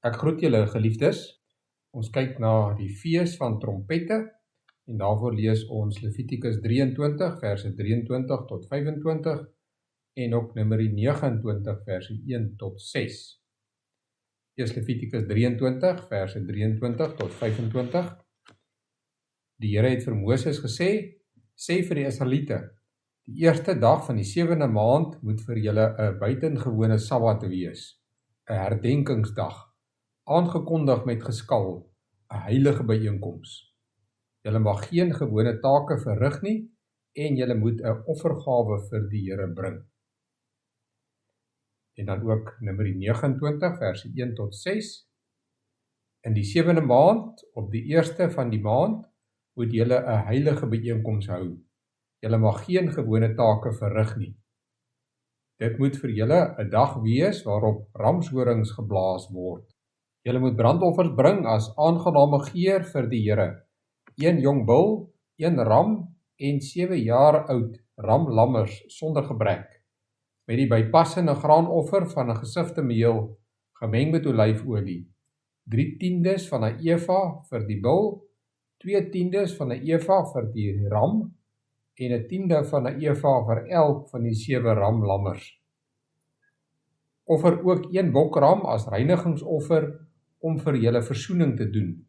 Ek groet julle geliefdes. Ons kyk na die fees van trompette en daarvoor lees ons Levitikus 23 verse 23 tot 25 en ook Numeri 29 verse 1 tot 6. Eers Levitikus 23 verse 23 tot 25. Die Here het vir Moses gesê, sê vir die Israeliete, die eerste dag van die 7de maand moet vir julle 'n buitengewone Sabbat wees, 'n herdenkingsdag, aangekondig met geskal, 'n heilige byeenkoms. Julle mag geen gewone take verrig nie en julle moet 'n offergawe vir die Here bring. En dan ook Numeri 29 verse 1 tot 6. In die 7de maand, op die eerste van die maand, moet julle 'n heilige byeenkoms hou. Julle mag geen gewone take verrig nie. Dit moet vir julle 'n dag wees waarop ramshorings geblaas word. Julle moet brandoffers bring as aangename geur vir die Here. 1 jong bul, 1 ram en 7 jaar oud ramlammers sonder gebrek, met die bypassende graanoffer van 'n gesifte meel, gemeng met olyfolie, 3/10 van 'n eva vir die bul, 2/10 van 'n eva vir die ram en 1/10 van 'n eva vir elk van die 7 ramlammers. Offer ook 1 bokram as reinigingsoffer om vir julle versoening te doen,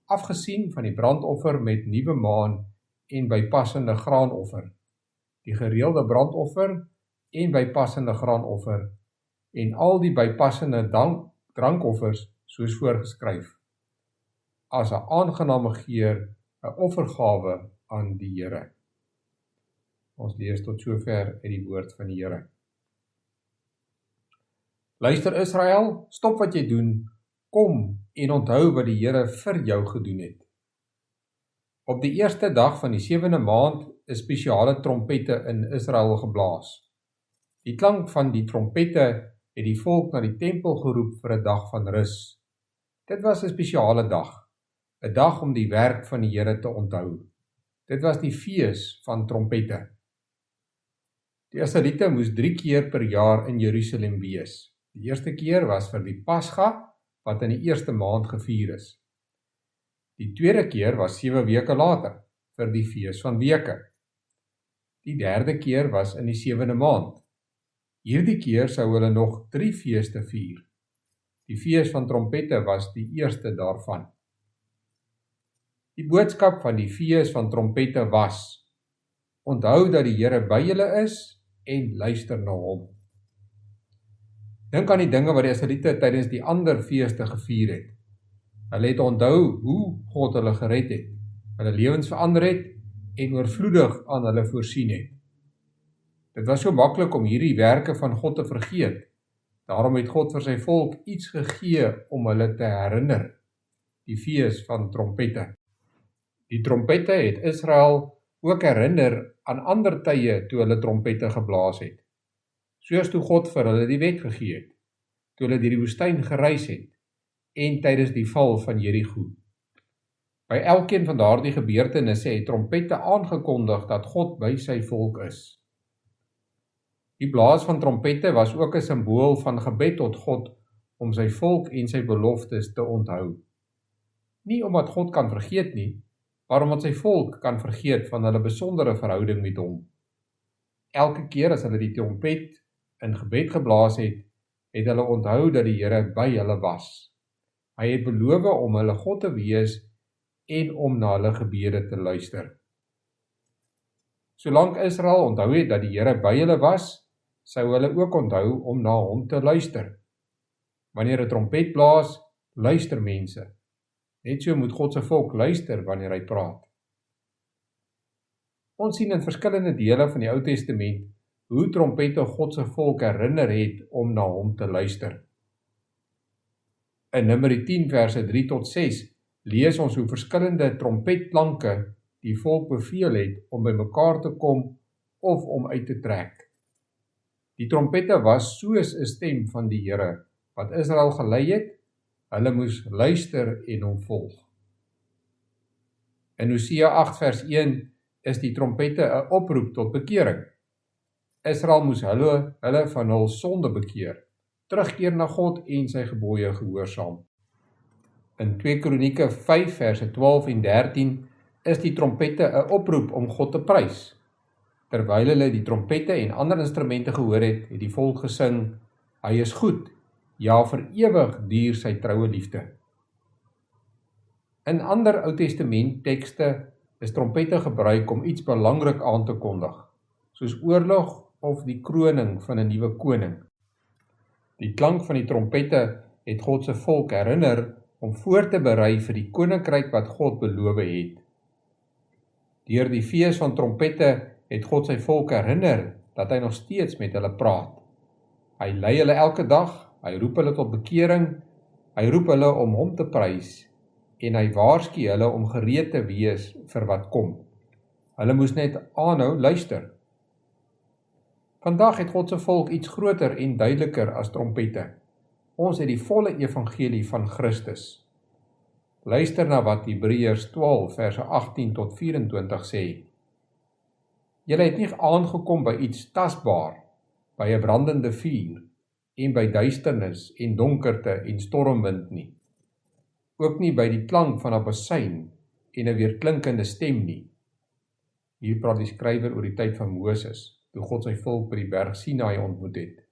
afgesien van die brandoffer met nuwe maan en bypassende graanoffer, die gereelde brandoffer en bypassende graanoffer en al die bypassende drankoffers soos voorgeskryf, as 'n aangename geur, 'n offergawe aan die Here. Ons lees tot sover uit die woord van die Here. Luister Israel, stop wat jy doen, kom en onthou wat die Here vir jou gedoen het. Op die eerste dag van die 7de maand is spesiale trompette in Israel geblaas. Die klank van die trompette het die volk na die tempel geroep vir 'n dag van rus. Dit was 'n spesiale dag, 'n dag om die werk van die Here te onthou. Dit was die fees van trompette. Die Israeliete moes 3 keer per jaar in Jerusalem wees. Die eerste keer was vir die Pasga, wat in die eerste maand gevier is. Die tweede keer was 7 weke later, vir die fees van weke. Die derde keer was in die 7de maand. Hierdie keer sou hulle nog 3 feeste vier. Die fees van trompette was die eerste daarvan. Die boodskap van die fees van trompette was, onthou dat die Here by julle is en luister na hom. Dink aan die dinge wat die Israeliete tydens die ander feeste gevier het. Hulle het onthou hoe God hulle gered het, hulle lewens verander het en oorvloedig aan hulle voorsien het. Dit was so maklik om hierdie werke van God te vergeet. Daarom het God vir sy volk iets gegee om hulle te herinner, die fees van trompette. Die trompette het Israel ook herinner aan ander tye toe hulle trompette geblaas het, soos toe God vir hulle die wet gegee het, toe hulle deur die woestyn gereis het, en tydens die val van Jerigo. By elkeen van daardie gebeurtenisse het trompette aangekondig dat God by sy volk is. Die blaas van trompette was ook 'n simbool van gebed tot God om sy volk en sy beloftes te onthou. Nie omdat God kan vergeet nie, maar omdat sy volk kan vergeet van hulle besondere verhouding met hom. Elke keer as hulle die trompet in gebed geblaas het, het hulle onthou dat die Here by hulle was. Hy het beloof om hulle God te wees en om na hulle gebede te luister. Solank Israel onthou het dat die Here by hulle was, sou hulle ook onthou om na hom te luister. Wanneer 'n trompet blaas, luister mense. Net so moet God se volk luister wanneer hy praat. Ons sien in verskillende dele van die Ou Testament hoe trompette God se volk herinner het om na hom te luister. In Numeri 10 verse 3 tot 6 lees ons hoe verskillende trompetklanke die volk beveel het om by mekaar te kom of om uit te trek. Die trompette was soos 'n stem van die Here wat Israel gelei het. Hulle moes luister en hom volg. In Hosea 8 vers 1 is die trompette 'n oproep tot bekering. Israel moes hulle van hul sonde bekeer, terugkeer na God en sy gebooie gehoorsaam. In 2 Kronieke 5 verse 12 en 13 is die trompette 'n oproep om God te prys. Terwyl hulle die trompette en ander instrumente gehoor het, het die volk gesing, hy is goed, ja vir ewig duur sy troue liefde. In ander Ou Testament tekste is trompette gebruik om iets belangrik aan te kondig, soos oorlog of die kroning van 'n nuwe koning. Die klank van die trompette het God se volk herinner om voor te berei vir die koninkryk wat God beloof het. Deur die fees van trompette het God sy volk herinner dat hy nog steeds met hulle praat. Hy lei hulle elke dag, hy roep hulle tot bekering, hy roep hulle om hom te prys en hy waarsku hulle om gereed te wees vir wat kom. Hulle moes net aanhou luister. Vandag het God se volk iets groter en duideliker as trompette. Ons het die volle evangelie van Christus. Luister na wat Hebreërs 12 verse 18 tot 24 sê. Julle het nie aangekom by iets tasbaar, by 'n brandende vuur en by duisternis en donkerte en stormwind nie. Ook nie by die klank van 'n bassein en 'n weerklinkende stem nie. Hier praat die skrywer oor die tyd van Moses, toe God sy volk by die berg Sinaai ontmoet het.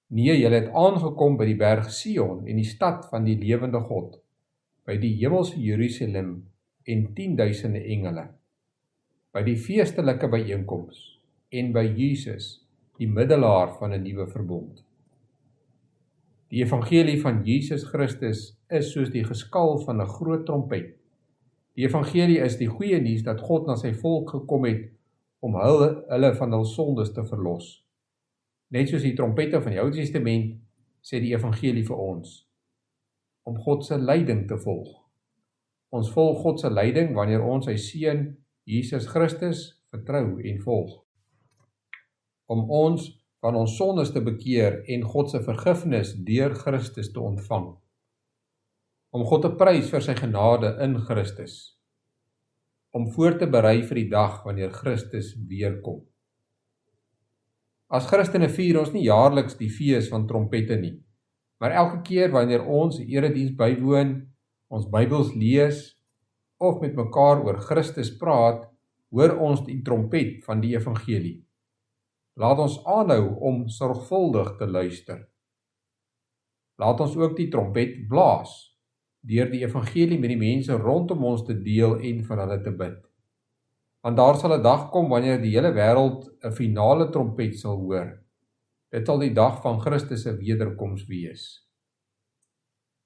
Nee, julle het aangekom by die berg Sion en die stad van die lewende God, by die hemelse Jerusalem en 10.000 engele, by die feestelike byeenkoms en by Jesus, die middelaar van 'n nuwe verbond. Die evangelie van Jesus Christus is soos die geskal van 'n groot trompet. Die evangelie is die goeie nuus dat God na sy volk gekom het om hulle van hul sondes te verlos. Net soos die trompette van die Ou Testament, sê die evangelie vir ons, om God se leiding te volg. Ons volg God se leiding wanneer ons sy seun, Jesus Christus, vertrou en volg. Om ons van ons sondes te bekeer en God se vergifnis deur Christus te ontvang. Om God te prys vir sy genade in Christus. Om voor te berei vir die dag wanneer Christus weerkom. As Christene vier ons nie jaarliks die fees van trompette nie, maar elke keer wanneer ons erediens bywoon, ons Bybels lees of met mekaar oor Christus praat, hoor ons die trompet van die evangelie. Laat ons aanhou om sorgvuldig te luister. Laat ons ook die trompet blaas, deur die evangelie met die mense rondom ons te deel en vir hulle te bid. Want daar sal 'n dag kom wanneer die hele wêreld 'n finale trompet sal hoor. Dit sal die dag van Christus se wederkoms wees.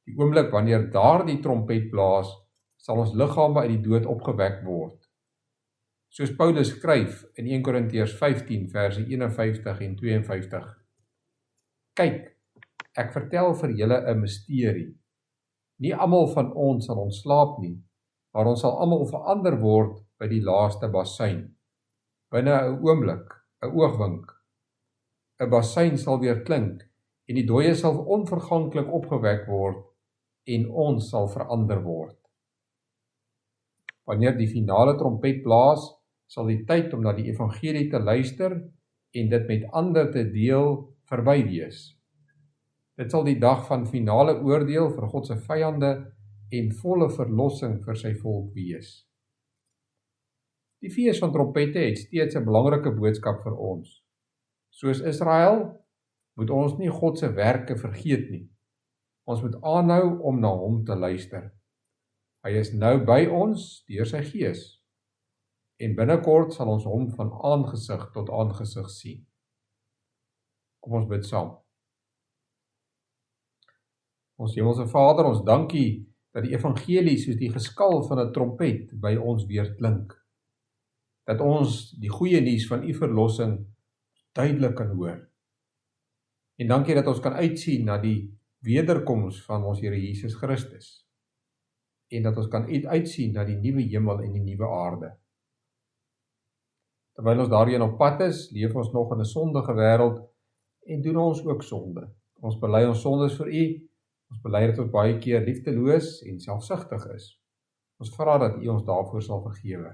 Die oomblik wanneer daardie trompet blaas, sal ons liggame uit die dood opgewek word. Soos Paulus skryf in 1 Korintiërs 15 verse 51 en 52. Kyk, ek vertel vir julle 'n misterie. Nie almal van ons sal ontslaap nie, maar ons sal almal verander word by die laaste bassein. Binne 'n oomblik, 'n oogwink. 'n Bassein sal weer klink en die dooies sal onverganklik opgewek word en ons sal verander word. Wanneer die finale trompet blaas, sal die tyd om na die evangelie te luister en dit met ander te deel verby wees. Dit sal die dag van finale oordeel vir God se vyande en volle verlossing vir sy volk wees. Die fees van trompette het steeds 'n belangrike boodskap vir ons. Soos Israel, moet ons nie God se werke vergeet nie. Ons moet aanhou om na hom te luister. Hy is nou by ons deur sy gees. En binnekort sal ons hom van aangesig tot aangesig sien. Kom ons bid saam. Ons Hemelse Vader, ons dankie dat die evangelie soos die geskal van 'n trompet by ons weer klink. Dat ons die goeie nuus van u verlossing duidelik kan hoor. En dankie dat ons kan uitsien na die wederkoms van ons Here Jesus Christus. En dat ons kan uitsien na die nuwe hemel en die nuwe aarde. Terwyl ons daarheen op pad is, leef ons nog in 'n sondige wêreld en doen ons ook sonde. Ons bely ons sondes vir u. Ons bely dat ons baie keer liefdeloos en selfsugtig is. Ons vra dat u ons daarvoor sal vergewe.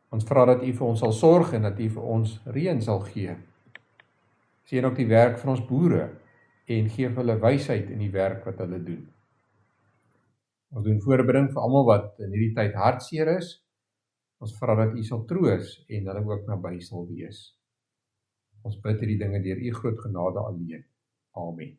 Ons vra dat u vir ons sal sorg en dat u vir ons reën sal gee. Seën ook die werk van ons boere en gee vir hulle wysheid in die werk wat hulle doen. Ons doen voorbereiding vir almal wat in hierdie tyd hartseer is. Ons vra dat U sal troos en hulle ook naby sal wees. Ons bid hierdie dinge deur U groot genade alleen. Amen.